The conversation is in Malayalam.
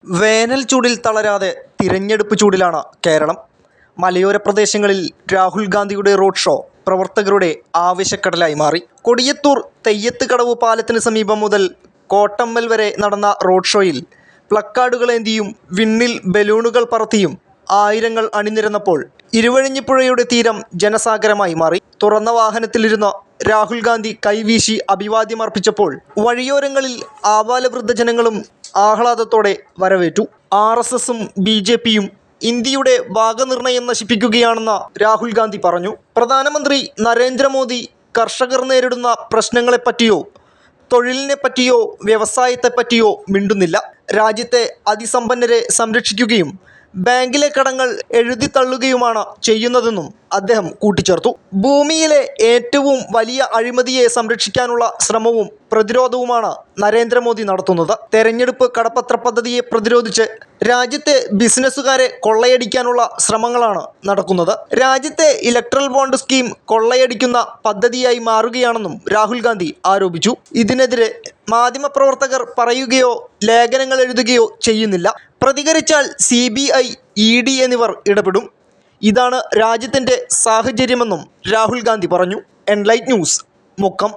വേനൽ ചൂടിൽ തളരാതെ തിരഞ്ഞെടുപ്പ് ചൂടിലാണ് കേരളം. മലയോര പ്രദേശങ്ങളിൽ രാഹുൽ ഗാന്ധിയുടെ റോഡ് ഷോ പ്രവർത്തകരുടെ ആവേശക്കടലായി മാറി. കൊടിയത്തൂർ തെയ്യത്ത് കടവ് പാലത്തിന് സമീപം മുതൽ കോട്ടമ്മൽ വരെ നടന്ന റോഡ് ഷോയിൽ പ്ലക്കാർഡുകളേന്തിയും വിണ്ണിൽ ബലൂണുകൾ പറത്തിയും ആയിരങ്ങൾ അണിനിരന്നപ്പോൾ ഇരുവഴിഞ്ഞിപ്പുഴയുടെ തീരം ജനസാഗരമായി മാറി. തുറന്ന വാഹനത്തിലിരുന്ന് രാഹുൽ ഗാന്ധി കൈവീശി അഭിവാദ്യമർപ്പിച്ചപ്പോൾ വഴിയോരങ്ങളിൽ ആബാലവൃദ്ധജനങ്ങളും ആഹ്ലാദത്തോടെ വരവേറ്റു. RSSും BJPയും ഇന്ത്യയുടെ ഭാഗനിർണയം നശിപ്പിക്കുകയാണെന്ന് രാഹുൽ ഗാന്ധി പറഞ്ഞു. പ്രധാനമന്ത്രി നരേന്ദ്രമോദി കർഷകർ നേരിടുന്ന പ്രശ്നങ്ങളെപ്പറ്റിയോ തൊഴിലിനെപ്പറ്റിയോ വ്യവസായത്തെപ്പറ്റിയോ മിണ്ടുന്നില്ല. രാജ്യത്തെ അതിസമ്പന്നരെ സംരക്ഷിക്കുകയും ബാങ്കിലെ കടങ്ങൾ എഴുതിത്തള്ളുകയുമാണ് ചെയ്യുന്നതെന്നും അദ്ദേഹം കൂട്ടിച്ചേർത്തു. ഭൂമിയിലെ ഏറ്റവും വലിയ അഴിമതിയെ സംരക്ഷിക്കാനുള്ള ശ്രമവും പ്രതിരോധവുമാണ് നരേന്ദ്രമോദി നടത്തുന്നത്. തെരഞ്ഞെടുപ്പ് കടപ്പത്ര പദ്ധതിയെ പ്രതിരോധിച്ച് രാജ്യത്തെ ബിസിനസ്സുകാരെ കൊള്ളയടിക്കാനുള്ള ശ്രമങ്ങളാണ് നടക്കുന്നത്. രാജ്യത്തെ ഇലക്ട്രൽ ബോണ്ട് സ്കീം കൊള്ളയടിക്കുന്ന പദ്ധതിയായി മാറുകയാണെന്നും രാഹുൽ ഗാന്ധി ആരോപിച്ചു. ഇതിനെതിരെ മാധ്യമപ്രവർത്തകർ പറയുകയോ ലേഖനങ്ങൾ എഴുതുകയോ ചെയ്യുന്നില്ല. പ്രതികരിച്ചാൽ CBI, ED എന്നിവർ ഇടപെടും. ഇതാണ് രാജ്യത്തിൻ്റെ സാഹചര്യമെന്നും രാഹുൽ ഗാന്ധി പറഞ്ഞു. Enlight news, Mukkam.